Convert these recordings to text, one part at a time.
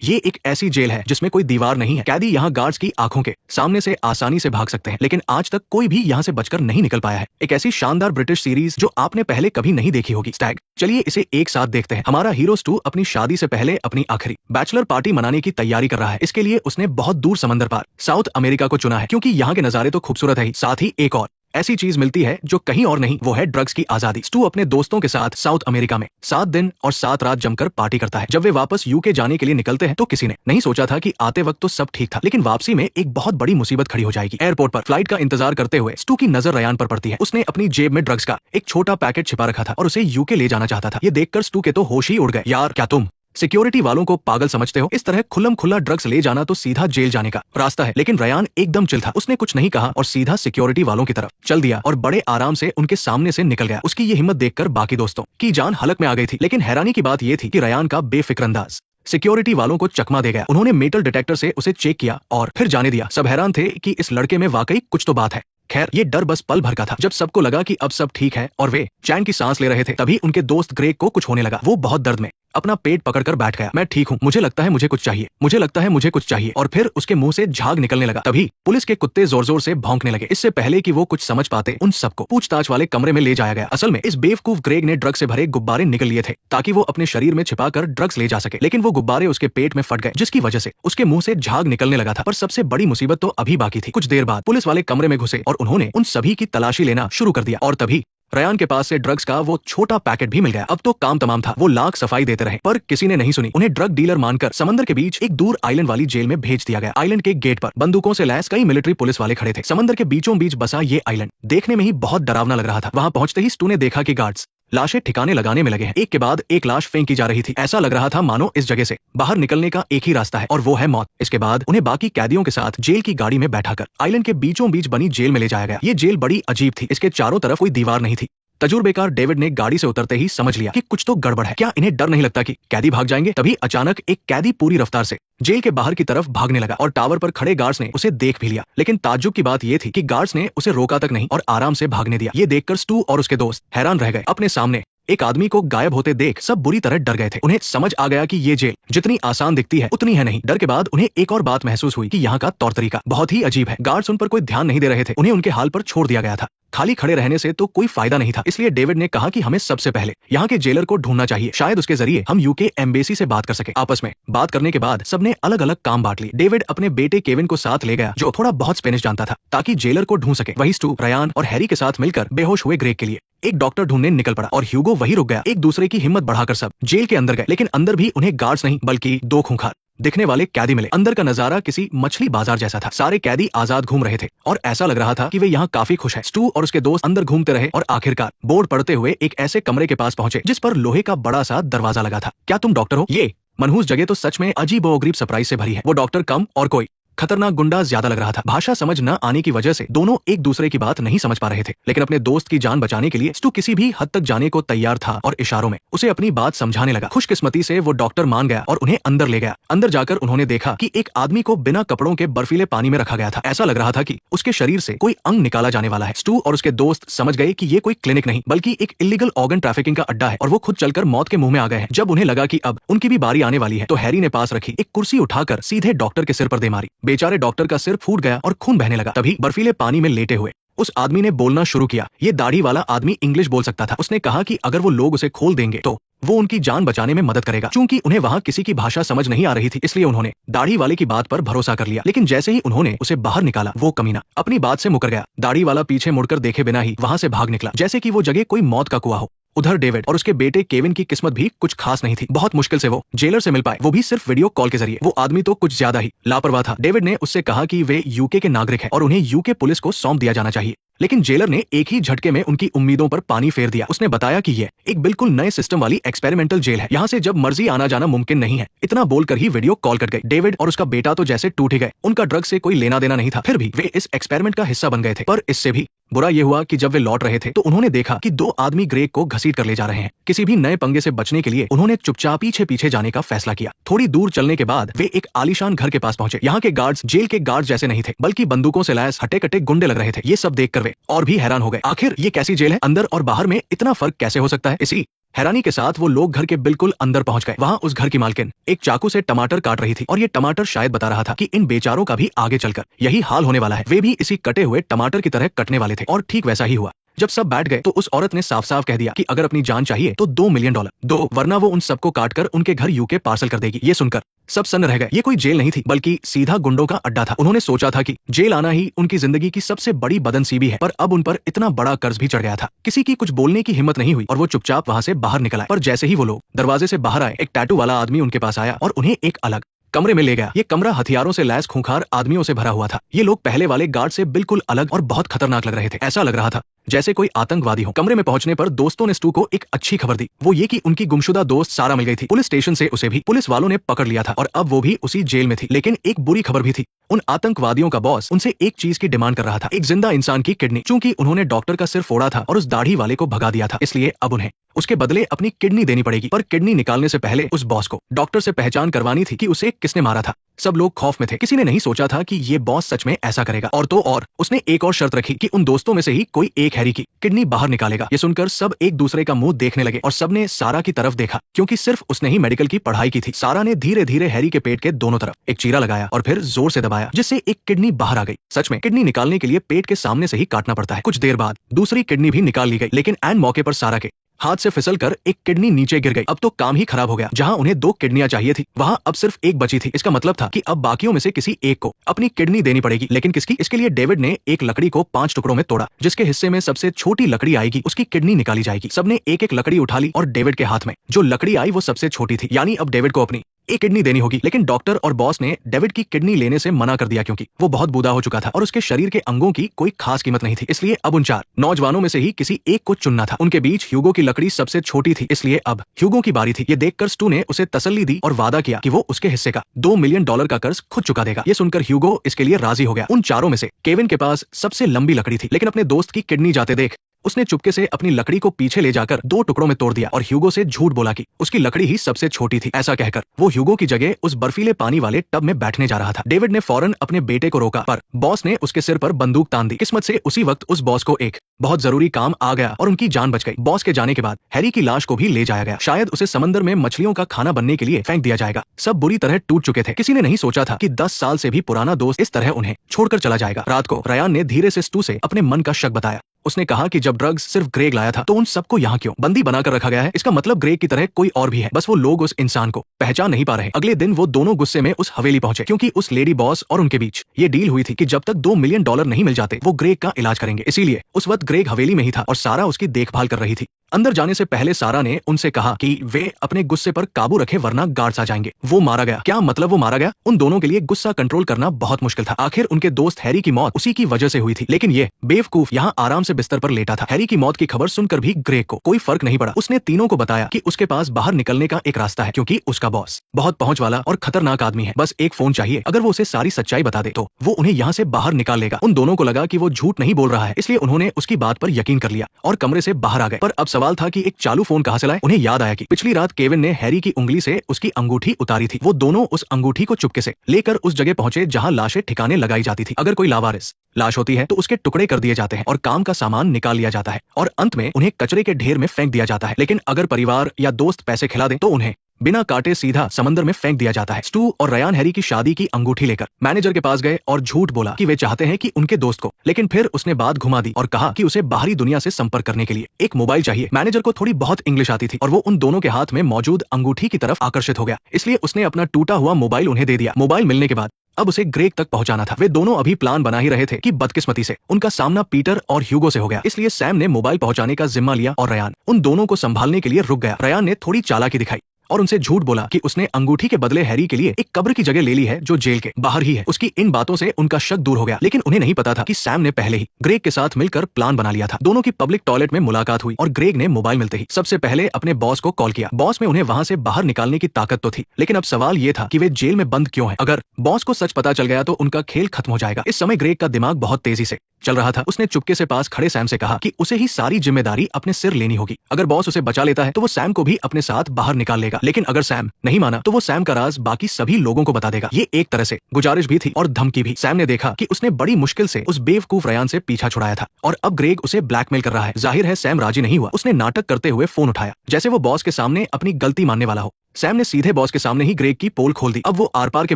ये एक ऐसी जेल है जिसमें कोई दीवार नहीं है। कैदी यहाँ गार्ड्स की आंखों के सामने से आसानी से भाग सकते हैं, लेकिन आज तक कोई भी यहाँ से बचकर नहीं निकल पाया है। एक ऐसी शानदार ब्रिटिश सीरीज जो आपने पहले कभी नहीं देखी होगी, स्टैग। चलिए इसे एक साथ देखते हैं। हमारा हीरो स्टू अपनी शादी से पहले अपनी आखिरी बैचलर पार्टी मनाने की तैयारी कर रहा है। इसके लिए उसने बहुत दूर समंदर पार साउथ अमेरिका को चुना है, क्योंकि यहाँ के नजारे तो खूबसूरत है ही, साथ ही एक और ऐसी चीज मिलती है जो कहीं और नहीं, वो है ड्रग्स की आजादी। स्टू अपने दोस्तों के साथ साउथ अमेरिका में 7 दिन और 7 रात जमकर पार्टी करता है। जब वे वापस यूके जाने के लिए निकलते हैं तो किसी ने नहीं सोचा था कि आते वक्त तो सब ठीक था, लेकिन वापसी में एक बहुत बड़ी मुसीबत खड़ी हो जाएगी। एयरपोर्ट पर फ्लाइट का इंतजार करते हुए स्टू की नजर रयान पर पड़ती है। उसने अपनी जेब में ड्रग्स का एक छोटा पैकेट छिपा रखा था और उसे यूके ले जाना चाहता था। ये देखकर स्टू के तो होश ही उड़ गए। यार क्या तुम सिक्योरिटी वालों को पागल समझते हो? इस तरह खुल्लम खुल्ला ड्रग्स ले जाना तो सीधा जेल जाने का रास्ता है। लेकिन रयान एकदम चिल था। उसने कुछ नहीं कहा और सीधा सिक्योरिटी वालों की तरफ चल दिया और बड़े आराम से उनके सामने से निकल गया। उसकी ये हिम्मत देखकर बाकी दोस्तों की जान हलक में आ गई थी। लेकिन हैरानी की बात यह थी कि रयान का बेफिक्र अंदाज सिक्योरिटी वालों को चकमा दे गया। उन्होंने मेटल डिटेक्टर से उसे चेक किया और फिर जाने दिया। सब हैरान थे कि इस लड़के में वाकई कुछ तो बात है। खैर ये डर बस पल भर का था। जब सबको लगा कि अब सब ठीक है और वे चैन की सांस ले रहे थे, तभी उनके दोस्त ग्रेग को कुछ होने लगा। वो बहुत दर्द में अपना पेट पकड़कर बैठ गया। मैं ठीक हूँ, मुझे लगता है मुझे कुछ चाहिए, मुझे लगता है मुझे कुछ चाहिए। और फिर उसके मुंह से झाग निकलने लगा। तभी पुलिस के कुत्ते जोर जोर से भौंकने लगे। इससे पहले कि वो कुछ समझ पाते, उन सबको पूछताछ वाले कमरे में ले जाया गया। असल में इस बेवकूफ ग्रेग ने ड्रग्स से भरे गुब्बारे निकल लिए थे ताकि वो अपने शरीर में छिपाकर ड्रग्स ले जा सके, लेकिन वो गुब्बारे उसके पेट में फट गए, जिसकी वजह से उसके मुंह से झाग निकलने लगा था। पर सबसे बड़ी मुसीबत तो अभी बाकी थी। कुछ देर बाद पुलिस वाले कमरे में घुसे और उन्होंने उन सभी की तलाशी लेना शुरू कर दिया। और तभी रयान के पास से ड्रग्स का वो छोटा पैकेट भी मिल गया। अब तो काम तमाम था। वो लाख सफाई देते रहे पर किसी ने नहीं सुनी। उन्हें ड्रग डीलर मानकर समंदर के बीच एक दूर आइलैंड वाली जेल में भेज दिया गया। आइलैंड के गेट पर बंदूकों से लैस कई मिलिट्री पुलिस वाले खड़े थे। समंदर के बीचों बीच बसा ये आइलैंड देखने में ही बहुत डरावना लग रहा था। वहां पहुंचते ही स्टू ने देखा कि गार्ड्स लाशें ठिकाने लगाने में लगे हैं। एक के बाद एक लाश फेंकी जा रही थी। ऐसा लग रहा था मानो इस जगह से बाहर निकलने का एक ही रास्ता है और वो है मौत। इसके बाद उन्हें बाकी कैदियों के साथ जेल की गाड़ी में बैठाकर आइलैंड के बीचों बीच बनी जेल में ले जाया गया। ये जेल बड़ी अजीब थी। इसके चारों तरफ कोई दीवार नहीं थी। तजुर्बेकार डेविड ने गाड़ी से उतरते ही समझ लिया कि कुछ तो गड़बड़ है। क्या इन्हें डर नहीं लगता कि कैदी भाग जाएंगे? तभी अचानक एक कैदी पूरी रफ्तार से जेल के बाहर की तरफ भागने लगा और टावर पर खड़े गार्ड्स ने उसे देख भी लिया। लेकिन ताज्जुब की बात यह थी कि गार्ड्स ने उसे रोका तक नहीं और आराम से भागने दिया। ये देखकर स्टू और उसके दोस्त हैरान रह गए। अपने सामने एक आदमी को गायब होते देख सब बुरी तरह डर गए थे। उन्हें समझ आ गया कि ये जेल जितनी आसान दिखती है उतनी है नहीं। डर के बाद उन्हें एक और बात महसूस हुई कि यहाँ का तौर तरीका बहुत ही अजीब है। गार्ड्स उन पर कोई ध्यान नहीं दे रहे थे। उन्हें उनके हाल पर छोड़ दिया गया था। खाली खड़े रहने से तो कोई फायदा नहीं था। इसलिए डेविड ने कहा कि हमें सबसे पहले यहाँ के जेलर को ढूंढना चाहिए। शायद उसके जरिए हम यूके एम्बेसी से बात कर सके। आपस में बात करने के बाद सबने अलग अलग काम बांट लिए। डेविड अपने बेटे केविन को साथ ले गया जो थोड़ा बहुत स्पेनिश जानता था, ताकि जेलर को ढूंढ सके। वही स्टू, रयान और हैरी के साथ मिलकर बेहोश हुए ग्रेग के लिए एक डॉक्टर ढूंढने निकल पड़ा और ह्यूगो वही रुक गया। एक दूसरे की हिम्मत बढ़ाकर सब जेल के अंदर गए, लेकिन अंदर भी उन्हें गार्ड्स नहीं बल्कि 2 खूंखार दिखने वाले कैदी मिले। अंदर का नजारा किसी मछली बाजार जैसा था। सारे कैदी आजाद घूम रहे थे और ऐसा लग रहा था कि वे यहाँ काफी खुश हैं। स्टू और उसके दोस्त अंदर घूमते रहे और आखिरकार बोर्ड पढ़ते हुए एक ऐसे कमरे के पास पहुंचे जिस पर लोहे का बड़ा सा दरवाजा लगा था। क्या तुम डॉक्टर हो? ये मनहूस जगह तो सच में अजीबोगरीब सरप्राइज से भरी है। वो डॉक्टर कम और कोई खतरनाक गुंडा ज्यादा लग रहा था। भाषा समझ न आने की वजह से दोनों एक दूसरे की बात नहीं समझ पा रहे थे, लेकिन अपने दोस्त की जान बचाने के लिए स्टू किसी भी हद तक जाने को तैयार था और इशारों में उसे अपनी बात समझाने लगा। खुशकिस्मती से वो डॉक्टर मान गया और उन्हें अंदर ले गया। अंदर जाकर उन्होंने देखा कि एक आदमी को बिना कपड़ों के बर्फीले पानी में रखा गया था। ऐसा लग रहा था कि उसके शरीर से कोई अंग निकाला जाने वाला है। स्टू और उसके दोस्त समझ गए कि ये कोई क्लिनिक नहीं बल्कि एक इलीगल ऑर्गन ट्रैफिकिंग का अड्डा है और वो खुद चलकर मौत के मुंह में आ गए हैं। जब उन्हें लगा कि अब उनकी भी बारी आने वाली है तो हैरी ने पास रखी एक कुर्सी उठाकर सीधे डॉक्टर के सिर पर दे मारी। बेचारे डॉक्टर का सिर फूट गया और खून बहने लगा। तभी बर्फीले पानी में लेटे हुए उस आदमी ने बोलना शुरू किया। ये दाढ़ी वाला आदमी इंग्लिश बोल सकता था। उसने कहा कि अगर वो लोग उसे खोल देंगे तो वो उनकी जान बचाने में मदद करेगा। चूंकि उन्हें वहां किसी की भाषा समझ नहीं आ रही थी, इसलिए उन्होंने दाढ़ी वाले की बात पर भरोसा कर लिया। लेकिन जैसे ही उन्होंने उसे बाहर निकाला, वो कमीना अपनी बात से मुकर गया। दाढ़ी वाला पीछे मुड़कर देखे बिना ही वहां से भाग निकला, जैसे कि वो जगह कोई मौत का कुआं हो। उधर डेविड और उसके बेटे केविन की किस्मत भी कुछ खास नहीं थी। बहुत मुश्किल से वो जेलर से मिल पाए, वो भी सिर्फ वीडियो कॉल के जरिए। वो आदमी तो कुछ ज्यादा ही लापरवाह था। डेविड ने उससे कहा कि वे यूके के नागरिक हैं और उन्हें यूके पुलिस को सौंप दिया जाना चाहिए, लेकिन जेलर ने एक ही झटके में उनकी उम्मीदों पर पानी फेर दिया। उसने बताया कि ये एक बिल्कुल नए सिस्टम वाली एक्सपेरिमेंटल जेल है, यहाँ से जब मर्जी आना जाना मुमकिन नहीं है। इतना बोलकर ही वीडियो कॉल कट गई। डेविड और उसका बेटा तो जैसे टूट ही गए। उनका ड्रग से कोई लेना देना नहीं था, फिर भी वे इस एक्सपेरिमेंट का हिस्सा बन गए थे। पर इससे भी बुरा ये हुआ कि जब वे लौट रहे थे तो उन्होंने देखा कि 2 आदमी ग्रेग को घसीट कर ले जा रहे हैं। किसी भी नए पंगे से बचने के लिए उन्होंने चुपचाप पीछे पीछे जाने का फैसला किया। थोड़ी दूर चलने के बाद वे एक आलीशान घर के पास पहुंचे। यहाँ के गार्ड्स जेल के गार्ड्स जैसे नहीं थे, बल्कि बंदूकों से लैस हटे कटे गुंडे लग रहे थे। ये सब देखकर वे और भी हैरान हो गए। आखिर ये कैसी जेल है? अंदर और बाहर में इतना फर्क कैसे हो सकता है? इसी हैरानी के साथ वो लोग घर के बिल्कुल अंदर पहुंच गए। वहां उस घर की मालकिन एक चाकू से टमाटर काट रही थी और ये टमाटर शायद बता रहा था कि इन बेचारों का भी आगे चलकर यही हाल होने वाला है। वे भी इसी कटे हुए टमाटर की तरह कटने वाले थे और ठीक वैसा ही हुआ। जब सब बैठ गए तो उस औरत ने साफ साफ कह दिया कि अगर अपनी जान चाहिए तो $2 मिलियन दो, वरना वो उन सबको काटकर उनके घर यूके पार्सल कर देगी। ये सुनकर सब सन्न रह गए। ये कोई जेल नहीं थी बल्कि सीधा गुंडों का अड्डा था। उन्होंने सोचा था कि जेल आना ही उनकी जिंदगी की सबसे बड़ी बदनसीबी है, पर अब उन पर इतना बड़ा कर्ज भी चढ़ गया था। किसी की कुछ बोलने की हिम्मत नहीं हुई और वो चुपचाप वहां से बाहर निकल आए। पर जैसे ही वो लोग दरवाजे से बाहर आए, एक टैटू वाला आदमी उनके पास आया और उन्हें एक अलग कमरे में ले गया। ये कमरा हथियारों से लैस खूंखार आदमियों से भरा हुआ था। ये लोग पहले वाले गार्ड से बिल्कुल अलग और बहुत खतरनाक लग रहे थे। ऐसा लग रहा था जैसे कोई आतंकवादी हो। कमरे में पहुंचने पर दोस्तों ने स्टू को एक अच्छी खबर दी, वो ये कि उनकी गुमशुदा दोस्त सारा मिल गई थी। पुलिस स्टेशन से उसे भी पुलिस वालों ने पकड़ लिया था और अब वो भी उसी जेल में थी। लेकिन एक बुरी खबर भी थी। उन आतंकवादियों का बॉस उनसे एक चीज की डिमांड कर रहा था, एक जिंदा इंसान की किडनी। चूंकि उन्होंने डॉक्टर का सिर फोड़ा था और उस दाढ़ी वाले को भगा दिया था, इसलिए अब उन्हें उसके बदले अपनी किडनी देनी पड़ेगी। पर किडनी निकालने से पहले उस बॉस को डॉक्टर से पहचान करवानी थी कि उसे किसने मारा था। सब लोग खौफ में थे। किसी ने नहीं सोचा था कि ये बॉस सच में ऐसा करेगा। और तो और उसने एक और शर्त रखी कि उन दोस्तों में से ही कोई एक हैरी की किडनी बाहर निकालेगा। ये सुनकर सब एक दूसरे का मुंह देखने लगे और सबने सारा की तरफ देखा, क्योंकि सिर्फ उसने ही मेडिकल की पढ़ाई की थी। सारा ने धीरे धीरे हैरी के पेट के दोनों तरफ एक चीरा लगाया और फिर जोर से दबाया, जिससे एक किडनी बाहर आ गई। सच में किडनी निकालने के लिए पेट के सामने से ही काटना पड़ता है। कुछ देर बाद दूसरी किडनी भी निकाल ली गई, लेकिन ऐन मौके पर सारा के हाथ से फिसलकर एक किडनी नीचे गिर गई। अब तो काम ही खराब हो गया। जहां उन्हें 2 किडनियां चाहिए थी, वहां अब सिर्फ एक बची थी। इसका मतलब था कि अब बाकियों में से किसी एक को अपनी किडनी देनी पड़ेगी। लेकिन किसकी? इसके लिए डेविड ने एक लकड़ी को 5 टुकड़ों में तोड़ा। जिसके हिस्से में सबसे छोटी लकड़ी आएगी, उसकी किडनी निकाली जाएगी। सबने एक एक लकड़ी उठा ली और डेविड के हाथ में जो लकड़ी आई वो सबसे छोटी थी, यानी अब डेविड को अपनी एक किडनी देनी होगी। लेकिन डॉक्टर और बॉस ने डेविड की किडनी लेने से मना कर दिया, क्योंकि वो बहुत बूढ़ा हो चुका था और उसके शरीर के अंगों की कोई खास कीमत नहीं थी। इसलिए अब उन 4 नौजवानों में से ही किसी एक को चुनना था। उनके बीच ह्यूगो की लकड़ी सबसे छोटी थी, इसलिए अब ह्यूगो की बारी थी। ये देखकर स्टू ने उसे तसल्ली दी और वादा किया कि वो उसके हिस्से का $2 मिलियन का कर्ज खुद चुका देगा। ये सुनकर ह्यूगो इसके लिए राजी हो गया। उन चारों में से केविन के पास सबसे लंबी लकड़ी थी, लेकिन अपने दोस्त की किडनी जाते देख उसने चुपके से अपनी लकड़ी को पीछे ले जाकर 2 टुकड़ों में तोड़ दिया और ह्यूगो से झूठ बोला कि उसकी लकड़ी ही सबसे छोटी थी। ऐसा कहकर वो ह्यूगो की जगह उस बर्फीले पानी वाले टब में बैठने जा रहा था। डेविड ने फौरन अपने बेटे को रोका, पर बॉस ने उसके सिर पर बंदूक तान दी। किस्मत से उसी वक्त उस बॉस को एक बहुत जरूरी काम आ गया और उनकी जान बच गई। बॉस के जाने के बाद हैरी की लाश को भी ले जाया गया। शायद उसे समंदर में मछलियों का खाना बनने के लिए फेंक दिया जाएगा। सब बुरी तरह टूट चुके थे। किसी ने नहीं सोचा था कि 10 साल से भी पुराना दोस्त इस तरह उन्हें छोड़कर चला जाएगा। रात को रयान ने धीरे से स्टू से अपने मन का शक बताया। उसने कहा कि जब ड्रग्स सिर्फ ग्रेग लाया था, तो उन सबको यहाँ क्यों बंदी बनाकर रखा गया है? इसका मतलब ग्रेग की तरह कोई और भी है, बस वो लोग उस इंसान को पहचान नहीं पा रहे। अगले दिन वो दोनों गुस्से में उस हवेली पहुंचे, क्योंकि उस लेडी बॉस और उनके बीच ये डील हुई थी कि जब तक $2 मिलियन नहीं मिल जाते वो ग्रेग का इलाज करेंगे। इसीलिए उस वक्त ग्रेग हवेली में ही था और सारा उसकी देखभाल कर रही थी। अंदर जाने से पहले सारा ने उनसे कहा कि वे अपने गुस्से पर काबू रखें, वरना गार्ड्स आ जाएंगे। वो मारा गया। क्या मतलब वो मारा गया? उन दोनों के लिए गुस्सा कंट्रोल करना बहुत मुश्किल था। आखिर उनके दोस्त हैरी की मौत उसी की वजह से हुई थी, लेकिन ये बेवकूफ यहाँ आराम से बिस्तर पर लेटा था। हैरी की मौत की खबर सुनकर भी ग्रेग को कोई फर्क नहीं पड़ा। उसने तीनों को बताया कि उसके पास बाहर निकलने का एक रास्ता है, क्योंकि उसका बॉस बहुत पहुंच वाला और खतरनाक आदमी है। बस एक फोन चाहिए। अगर वो उसे सारी सच्चाई बता दे तो वो उन्हें यहाँ से बाहर निकाल लेगा। उन दोनों को लगा कि वो झूठ नहीं बोल रहा है, इसलिए उन्होंने उसकी बात पर यकीन कर लिया और कमरे से बाहर आ गए। पर अब सवाल था कि एक चालू फोन कहां से लाए? उन्हें याद आया कि पिछली रात केविन ने हैरी की उंगली से उसकी अंगूठी उतारी थी। वो दोनों उस अंगूठी को चुपके से लेकर उस जगह पहुंचे जहां लाशें ठिकाने लगाई जाती थी। अगर कोई लावारिस लाश होती है तो उसके टुकड़े कर दिए जाते हैं और काम का सामान निकाल लिया जाता है और अंत में उन्हें कचरे के ढेर में फेंक दिया जाता है। लेकिन अगर परिवार या दोस्त पैसे खिला दें तो उन्हें बिना काटे सीधा समंदर में फेंक दिया जाता है। स्टू और रयान हैरी की शादी की अंगूठी लेकर मैनेजर के पास गए और झूठ बोला कि वे चाहते हैं कि उनके दोस्त को, लेकिन फिर उसने बात घुमा दी और कहा कि उसे बाहरी दुनिया से संपर्क करने के लिए एक मोबाइल चाहिए। मैनेजर को थोड़ी बहुत इंग्लिश आती थी और वो उन दोनों के हाथ में मौजूद अंगूठी की तरफ आकर्षित हो गया, इसलिए उसने अपना टूटा हुआ मोबाइल उन्हें दे दिया। मोबाइल मिलने के बाद अब उसे ग्रेग तक पहुंचाना था। वे दोनों अभी प्लान बना ही रहे थे कि बदकिस्मती से उनका सामना पीटर और ह्यूगो से हो गया। इसलिए सैम ने मोबाइल पहुंचाने का जिम्मा लिया और रयान उन दोनों को संभालने के लिए रुक गया। रयान ने थोड़ी चालाकी दिखाई और उनसे झूठ बोला कि उसने अंगूठी के बदले हैरी के लिए एक कब्र की जगह ले ली है जो जेल के बाहर ही है। उसकी इन बातों से उनका शक दूर हो गया, लेकिन उन्हें नहीं पता था कि सैम ने पहले ही ग्रेग के साथ मिलकर प्लान बना लिया था। दोनों की पब्लिक टॉयलेट में मुलाकात हुई और ग्रेग ने मोबाइल मिलते ही सबसे पहले अपने बॉस को कॉल किया। बॉस में उन्हें वहां से बाहर निकालने की ताकत तो थी, लेकिन अब सवाल ये था कि वे जेल में बंद क्यों है। अगर बॉस को सच पता चल गया तो उनका खेल खत्म हो जाएगा। इस समय ग्रेग का दिमाग बहुत तेजी से चल रहा था। उसने चुपके से पास खड़े सैम से कहा कि उसे ही सारी जिम्मेदारी अपने सिर लेनी होगी। अगर बॉस उसे बचा लेता है तो वो सैम को भी अपने साथ बाहर निकाल लेगा। का, लेकिन अगर सैम नहीं माना तो वो सैम का राज बाकी सभी लोगों को बता देगा। ये एक तरह से गुजारिश भी थी और धमकी भी। सैम ने देखा कि उसने बड़ी मुश्किल से उस बेवकूफ रयान से पीछा छुड़ाया था और अब ग्रेग उसे ब्लैकमेल कर रहा है। जाहिर है सैम राजी नहीं हुआ। उसने नाटक करते हुए फोन उठाया, जैसे वो बॉस के सामने अपनी गलती मानने वाला हो। सैम ने सीधे बॉस के सामने ही ग्रेग की पोल खोल दी। अब वो आर पार के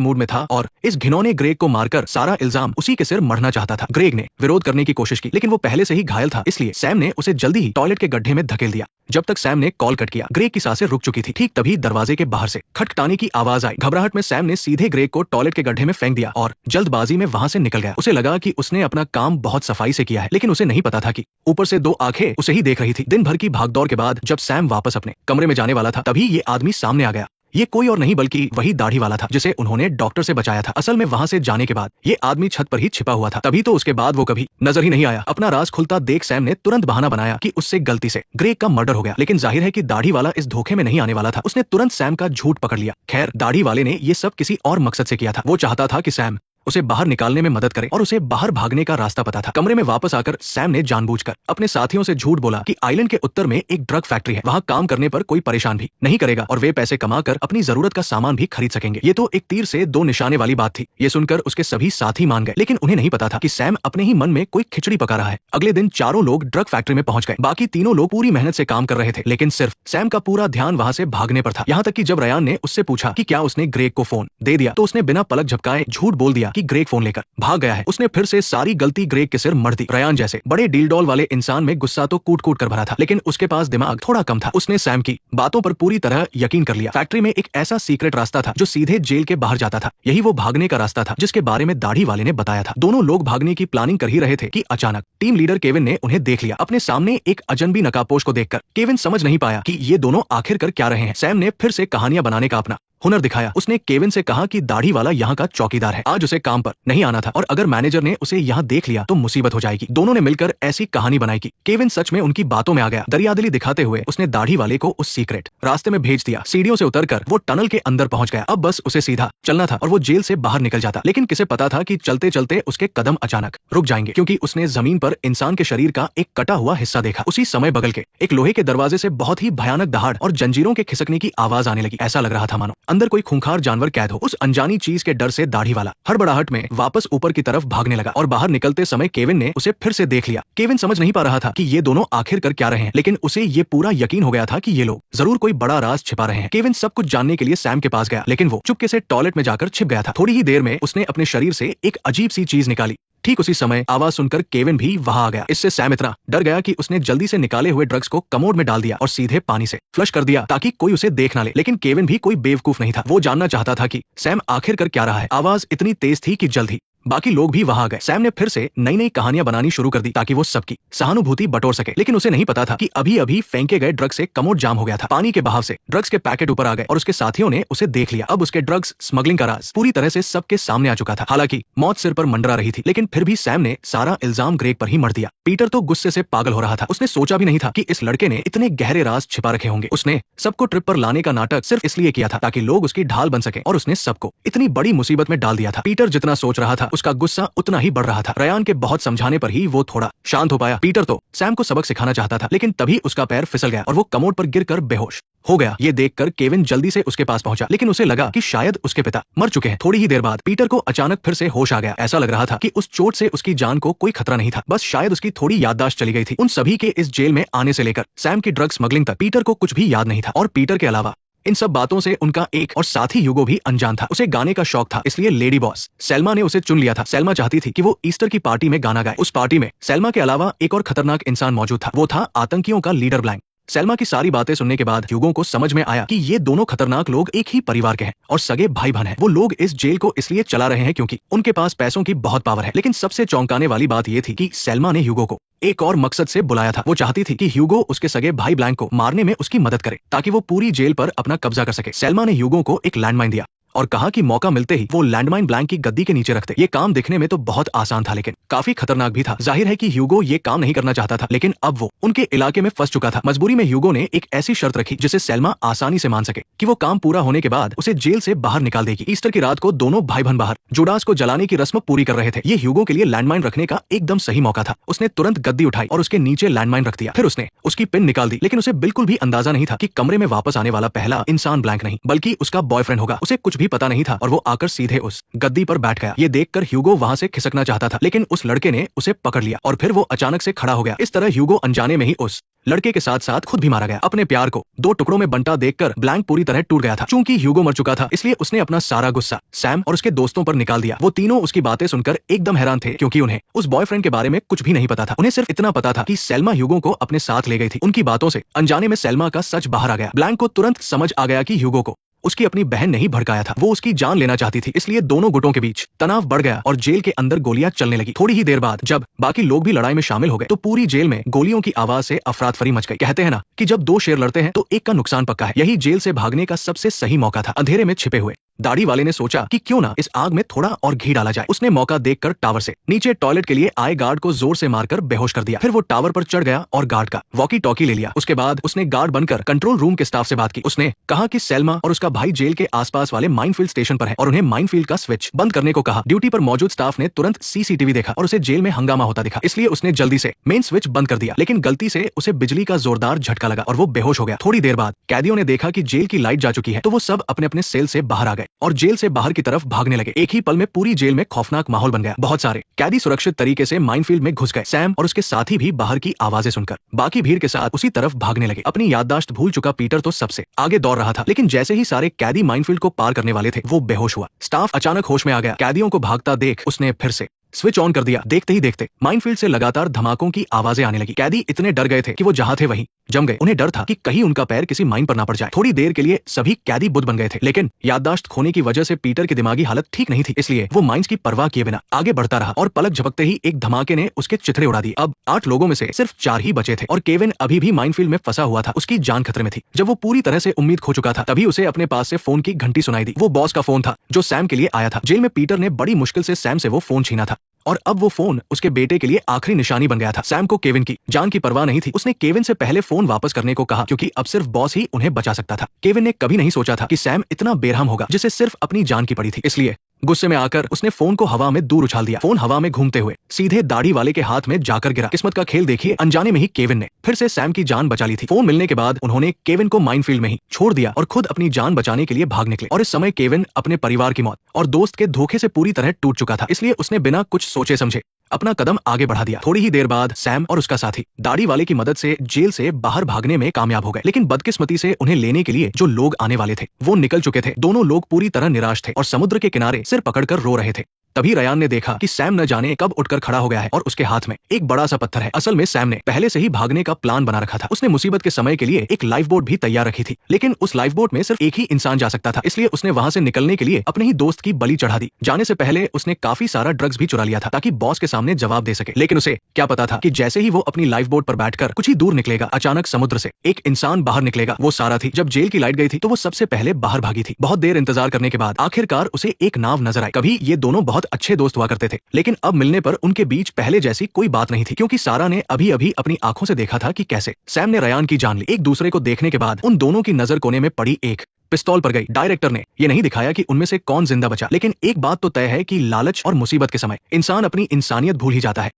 मूड में था और इस घिनौने ग्रेग को मारकर सारा इल्जाम उसी के सिर मढ़ना चाहता था। ग्रेग ने विरोध करने की कोशिश की, लेकिन वो पहले से ही घायल था, इसलिए सैम ने उसे जल्दी ही टॉयलेट के गड्ढे में धकेल दिया। जब तक सैम ने कॉल कट किया, ग्रेग की सांसें रुक चुकी थी। ठीक तभी दरवाजे के बाहर से खटखटाने की आवाज आई। घबराहट में सैम ने सीधे ग्रेग को टॉयलेट के गड्ढे में फेंक दिया और जल्दबाजी में वहां से निकल गया। उसे लगा कि उसने अपना काम बहुत सफाई से किया है, लेकिन उसे नहीं पता था कि ऊपर से दो आंखें उसे ही देख रही थी। दिन भर की भागदौड़ के बाद जब सैम वापस अपने कमरे में जाने वाला था, तभी ये आदमी सामने आ गया। ये कोई और नहीं बल्कि वही दाढ़ी वाला था जिसे उन्होंने डॉक्टर से बचाया था। असल में वहां से जाने के बाद ये आदमी छत पर ही छिपा हुआ था, तभी तो उसके बाद वो कभी नजर ही नहीं आया। अपना राज खुलता देख सैम ने तुरंत बहाना बनाया कि उससे गलती से ग्रेग का मर्डर हो गया, लेकिन जाहिर है कि दाढ़ी वाला इस धोखे में नहीं आने वाला था। उसने तुरंत सैम का झूठ पकड़ लिया। खैर, दाढ़ी वाले ने ये सब किसी और मकसद से किया था। वो चाहता था कि सैम उसे बाहर निकालने में मदद करे और उसे बाहर भागने का रास्ता पता था। कमरे में वापस आकर सैम ने जानबूझकर अपने साथियों से झूठ बोला कि आइलैंड के उत्तर में एक ड्रग फैक्ट्री है, वहां काम करने पर कोई परेशान भी नहीं करेगा और वे पैसे कमाकर अपनी जरूरत का सामान भी खरीद सकेंगे। ये तो एक तीर से दो निशाने वाली बात थी। ये सुनकर उसके सभी साथी मान गए, लेकिन उन्हें नहीं पता था कि सैम अपने ही मन में कोई खिचड़ी पका रहा है। अगले दिन चारों लोग ड्रग फैक्ट्री में पहुंच गए। बाकी तीनों लोग पूरी मेहनत से काम कर रहे थे, लेकिन सिर्फ सैम का पूरा ध्यान वहां से भागने पर था। यहाँ तक कि जब रयान ने उससे पूछा कि क्या उसने ग्रेग को फोन दे दिया, तो उसने बिना पलक झपकाए झूठ बोल दिया कि ग्रेग फोन लेकर भाग गया है। उसने फिर से सारी गलती ग्रेग के सिर मढ़ दी। रयान जैसे बड़े डीलडॉल वाले इंसान में गुस्सा तो कूट कूट कर भरा था, लेकिन उसके पास दिमाग थोड़ा कम था। उसने सैम की बातों पर पूरी तरह यकीन कर लिया। फैक्ट्री में एक ऐसा सीक्रेट रास्ता था जो सीधे जेल के बाहर जाता था। यही वो भागने का रास्ता था जिसके बारे में दाढ़ी वाले ने बताया था। दोनों लोग भागने की प्लानिंग कर ही रहे थे कि अचानक टीम लीडर केविन ने उन्हें देख लिया। अपने सामने एक अजनबी नकाबपोश को देखकर केविन समझ नहीं पाया कि ये दोनों आखिर कर क्या रहे हैं। सैम ने फिर से कहानियां बनाने का अपना हुनर दिखाया। उसने केविन से कहा कि दाढ़ी वाला यहाँ का चौकीदार है, आज उसे काम पर नहीं आना था और अगर मैनेजर ने उसे यहाँ देख लिया तो मुसीबत हो जाएगी। दोनों ने मिलकर ऐसी कहानी बनाई कि केविन सच में उनकी बातों में आ गया। दरियादिली दिखाते हुए उसने दाढ़ी वाले को उस सीक्रेट रास्ते में भेज दिया। सीढ़ियों से उतरकर वो टनल के अंदर पहुंच गया। अब बस उसे सीधा चलना था और वो जेल से बाहर निकल जाता। लेकिन किसे पता था कि चलते चलते उसके कदम अचानक रुक जाएंगे, क्योंकि उसने जमीन पर इंसान के शरीर का एक कटा हुआ हिस्सा देखा। उसी समय बगल के एक लोहे के दरवाजे से बहुत ही भयानक दहाड़ और जंजीरों के खिसकने की आवाज आने लगी। ऐसा लग रहा था मानो अंदर कोई खूंखार जानवर कैद हो। उस अनजानी चीज के डर से दाढ़ी वाला हड़बड़ाहट में वापस ऊपर की तरफ भागने लगा और बाहर निकलते समय केविन ने उसे फिर से देख लिया। केविन समझ नहीं पा रहा था कि ये दोनों आखिर कर क्या रहे हैं, लेकिन उसे ये पूरा यकीन हो गया था कि ये लोग जरूर कोई बड़ा राज छिपा रहे हैं। केविन सब कुछ जानने के लिए सैम के पास गया, लेकिन वो चुपके से टॉयलेट में जाकर छिप गया था। थोड़ी ही देर में उसने अपने शरीर से एक अजीब सी चीज निकाली। ठीक उसी समय आवाज सुनकर केविन भी वहां आ गया। इससे सैम इतना डर गया कि उसने जल्दी से निकाले हुए ड्रग्स को कमोड में डाल दिया और सीधे पानी से फ्लश कर दिया ताकि कोई उसे देख ना ले। लेकिन केविन भी कोई बेवकूफ नहीं था। वो जानना चाहता था कि सैम आखिर कर क्या रहा है। आवाज इतनी तेज थी कि जल्द ही बाकी लोग भी वहां आ गए। सैम ने फिर से नई नई कहानियां बनानी शुरू कर दी ताकि वो सबकी सहानुभूति बटोर सके, लेकिन उसे नहीं पता था कि अभी अभी फेंके गए ड्रग्स से कमोड जाम हो गया था। पानी के बहाव से ड्रग्स के पैकेट ऊपर आ गए और उसके साथियों ने उसे देख लिया। अब उसके ड्रग्स स्मगलिंग का राज पूरी तरह से सबके सामने आ चुका था। हालांकि मौत सिर पर मंडरा रही थी, लेकिन फिर भी सैम ने सारा इल्जाम ग्रेग पर ही मढ़ दिया। पीटर तो गुस्से से पागल हो रहा था। उसने सोचा भी नहीं था कि इस लड़के ने इतने गहरे राज छिपा रखे होंगे। उसने सबको ट्रिप पर लाने का नाटक सिर्फ इसलिए किया था ताकि लोग उसकी ढाल बन सके, और उसने सबको इतनी बड़ी मुसीबत में डाल दिया था। पीटर जितना सोच रहा था उसका गुस्सा उतना ही बढ़ रहा था। रयान के बहुत समझाने पर ही वो थोड़ा शांत हो पाया। पीटर तो सैम को सबक सिखाना चाहता था, लेकिन तभी उसका पैर फिसल गया और वो कमोड पर गिरकर बेहोश हो गया। ये देखकर केविन जल्दी से उसके पास पहुंचा, लेकिन उसे लगा कि शायद उसके पिता मर चुके हैं। थोड़ी ही देर बाद पीटर को अचानक फिर से होश आ गया। ऐसा लग रहा था कि उस चोट से उसकी जान को कोई खतरा नहीं था, बस शायद उसकी थोड़ी याददाश्त चली गई थी। उन सभी के इस जेल में आने से लेकर सैम की ड्रग स्मगलिंग तक पीटर को कुछ भी याद नहीं था, और पीटर के अलावा इन सब बातों से उनका एक और साथी ह्यूगो भी अनजान था। उसे गाने का शौक था, इसलिए लेडी बॉस सेल्मा ने उसे चुन लिया था। सेल्मा चाहती थी कि वो ईस्टर की पार्टी में गाना गाए। उस पार्टी में सेल्मा के अलावा एक और खतरनाक इंसान मौजूद था। वो था आतंकियों का लीडर ब्लैंक। सेल्मा की सारी बातें सुनने के बाद ह्यूगो को समझ में आया कि ये दोनों खतरनाक लोग एक ही परिवार के हैं और सगे भाई बहन हैं। वो लोग इस जेल को इसलिए चला रहे हैं क्योंकि उनके पास पैसों की बहुत पावर है। लेकिन सबसे चौंकाने वाली बात ये थी कि सेल्मा ने ह्यूगो को एक और मकसद से बुलाया था। वो चाहती थी कि ह्यूगो उसके सगे भाई ब्लैंक को मारने में उसकी मदद करे ताकि वो पूरी जेल पर अपना कब्जा कर सके। सेल्मा ने ह्यूगो को एक लैंडमाइन दिया और कहा कि मौका मिलते ही वो लैंडमाइन ब्लैंक की गद्दी के नीचे रखते। ये काम दिखने में तो बहुत आसान था, लेकिन काफी खतरनाक भी था। जाहिर है कि ह्यूगो ये काम नहीं करना चाहता था, लेकिन अब वो उनके इलाके में फंस चुका था। मजबूरी में ह्यूगो ने एक ऐसी शर्त रखी जिसे सेल्मा आसानी से मान सके कि वो काम पूरा होने के बाद उसे जेल से बाहर निकाल देगी। ईस्टर की रात को दोनों भाई बहन बाहर जुडास को जलाने की रस्म पूरी कर रहे थे। ये ह्यूगो के लिए लैंडमाइन रखने का एकदम सही मौका था। उसने तुरंत गद्दी उठाई और उसके नीचे लैंडमाइन रख दिया। फिर उसने उसकी पिन निकाल दी, लेकिन उसे बिल्कुल भी अंदाजा नहीं था कि कमरे में वापस आने वाला पहला इंसान ब्लैंक नहीं बल्कि उसका बॉयफ्रेंड होगा। उसे कुछ भी पता नहीं था और वो आकर सीधे उस गद्दी पर बैठ गया। ये देखकर ह्यूगो वहां से खिसकना चाहता था, लेकिन उस लड़के ने उसे पकड़ लिया और फिर वो अचानक से खड़ा हो गया। इस तरह ह्यूगो अनजाने में ही उस लड़के के साथ साथ खुद भी मारा गया। अपने प्यार को दो टुकड़ों में बंटा देखकर ब्लैंक पूरी तरह टूट गया था। चूंकि ह्यूगो मर चुका था, इसलिए उसने अपना सारा गुस्सा सैम और उसके दोस्तों पर निकाल दिया। वो तीनों उसकी बातें सुनकर एकदम हैरान थे, क्योंकि उन्हें उस बॉयफ्रेंड के बारे में कुछ भी नहीं पता था। उन्हें सिर्फ इतना पता था कि सेल्मा ह्यूगो को अपने साथ ले गई थी। उनकी बातों से अनजाने में सेल्मा का सच बाहर आ गया। ब्लैंक को तुरंत समझ आ गया कि ह्यूगो को उसकी अपनी बहन नहीं भड़काया था, वो उसकी जान लेना चाहती थी। इसलिए दोनों गुटों के बीच तनाव बढ़ गया और जेल के अंदर गोलियां चलने लगी। थोड़ी ही देर बाद जब बाकी लोग भी लड़ाई में शामिल हो गए तो पूरी जेल में गोलियों की आवाज से अफरा तफरी मच गई। कहते हैं ना कि जब दो शेर लड़ते हैं तो एक का नुकसान पक्का है। यही जेल से भागने का सबसे सही मौका था। अंधेरे में छिपे हुए दाढ़ी वाले ने सोचा कि क्यों ना इस आग में थोड़ा और घी डाला जाए। उसने मौका देखकर टावर से नीचे टॉयलेट के लिए आए गार्ड को जोर से मारकर बेहोश कर दिया। फिर वो टावर पर चढ़ गया और गार्ड का वॉकी टॉकी ले लिया। उसके बाद उसने गार्ड बनकर कंट्रोल रूम के स्टाफ से बात की। उसने कहा कि सेल्मा और उसका भाई जेल के आसपास वाले माइनफील्ड स्टेशन पर है और उन्हें माइनफील्ड का स्विच बंद करने को कहा। ड्यूटी पर मौजूद स्टाफ ने तुरंत सीसीटीवी देखा और उसे जेल में हंगामा होता दिखा, इसलिए उसने जल्दी से मेन स्विच बंद कर दिया। लेकिन गलती से उसे बिजली का जोरदार झटका लगा और वो बेहोश हो गया। थोड़ी देर बाद कैदियों ने देखा कि जेल की लाइट जा चुकी है, तो वो सब अपने अपने सेल से बाहर आ गए और जेल से बाहर की तरफ भागने लगे। एक ही पल में पूरी जेल में खौफनाक माहौल बन गया। बहुत सारे कैदी सुरक्षित तरीके से माइनफील्ड में घुस गए। सैम और उसके साथी भी बाहर की आवाजें सुनकर बाकी भीड़ के साथ उसी तरफ भागने लगे। अपनी याददाश्त भूल चुका पीटर तो सबसे आगे दौड़ रहा था, लेकिन जैसे ही सारे कैदी माइनफील्ड को पार करने वाले थे वो बेहोश हुआ। स्टाफ अचानक होश में आ गया। कैदियों को भागता देख उसने फिर से स्विच ऑन कर दिया। देखते ही देखते माइनफील्ड से लगातार धमाकों की आवाजें आने लगी। कैदी इतने डर गए थे कि वो जहां थे वहीं जम गए। उन्हें डर था कि कहीं उनका पैर किसी माइन पर ना पड़ जाए। थोड़ी देर के लिए सभी कैदी बुद्ध बन गए थे, लेकिन याददाश्त खोने की वजह से पीटर की दिमागी हालत ठीक नहीं थी, इसलिए वो माइंस की परवाह किए बिना आगे बढ़ता रहा और पलक झपकते ही एक धमाके ने उसके चिथड़े उड़ा दिए। अब 8 लोगों में से सिर्फ 4 ही बचे थे और केविन अभी भी माइनफील्ड में फंसा हुआ था। उसकी जान खतरे में थी। जब वो पूरी तरह से उम्मीद खो चुका था, तभी उसे अपने पास से फोन की घंटी सुनाई दी। वो बॉस का फोन था जो सैम के लिए आया था। जेल में पीटर ने बड़ी मुश्किल से सैम से वो फोन छीना था और अब वो फोन उसके बेटे के लिए आखिरी निशानी बन गया था। सैम को केविन की जान की परवाह नहीं थी। उसने केविन से पहले फोन वापस करने को कहा, क्योंकि अब सिर्फ बॉस ही उन्हें बचा सकता था। केविन ने कभी नहीं सोचा था कि सैम इतना बेरहम होगा, जिसे सिर्फ अपनी जान की पड़ी थी। इसलिए गुस्से में आकर उसने फोन को हवा में दूर उछाल दिया। फोन हवा में घूमते हुए सीधे दाढ़ी वाले के हाथ में जाकर गिरा। किस्मत का खेल देखिए, अनजाने में ही केविन ने फिर से सैम की जान बचा ली थी। फोन मिलने के बाद उन्होंने केविन को माइनफील्ड में ही छोड़ दिया और खुद अपनी जान बचाने के लिए भाग निकले। और इस समय केविन अपने परिवार की मौत और दोस्त के धोखे से पूरी तरह टूट चुका था, इसलिए उसने बिना कुछ सोचे समझे अपना कदम आगे बढ़ा दिया। थोड़ी ही देर बाद सैम और उसका साथी दाढ़ी वाले की मदद से जेल से बाहर भागने में कामयाब हो गए, लेकिन बदकिस्मती से उन्हें लेने के लिए जो लोग आने वाले थे वो निकल चुके थे। दोनों लोग पूरी तरह निराश थे और समुद्र के किनारे सिर पकड़कर रो रहे थे। तभी रयान ने देखा कि सैम न जाने कब उठकर खड़ा हो गया है और उसके हाथ में एक बड़ा सा पत्थर है। असल में सैम ने पहले से ही भागने का प्लान बना रखा था। उसने मुसीबत के समय के लिए एक लाइफ बोट भी तैयार रखी थी, लेकिन उस लाइफ बोट में सिर्फ एक ही इंसान जा सकता था, इसलिए उसने वहां से निकलने के लिए अपने ही दोस्त की बलि चढ़ा दी। जाने से पहले उसने काफी सारा ड्रग्स भी चुरा लिया था ताकि बॉस के सामने जवाब दे सके। लेकिन उसे क्या पता था कि जैसे ही वो अपनी लाइफ बोट पर बैठकर कुछ ही दूर निकलेगा, अचानक समुद्र से एक इंसान बाहर निकलेगा। वो सारा थी। जब जेल की लाइट गई थी तो वो सबसे पहले बाहर भागी थी। बहुत देर इंतजार करने के बाद आखिरकार उसे एक नाव नजर आई। कभी ये दोनों बहुत अच्छे दोस्त हुआ करते थे, लेकिन अब मिलने पर उनके बीच पहले जैसी कोई बात नहीं थी, क्योंकि सारा ने अभी अभी अपनी आंखों से देखा था कि कैसे सैम ने रयान की जान ली। एक दूसरे को देखने के बाद उन दोनों की नजर कोने में पड़ी एक पिस्तौल पर गई। डायरेक्टर ने ये नहीं दिखाया कि उनमें से कौन जिंदा बचा, लेकिन एक बात तो तय है कि लालच और मुसीबत के समय इंसान अपनी इंसानियत भूल ही जाता है।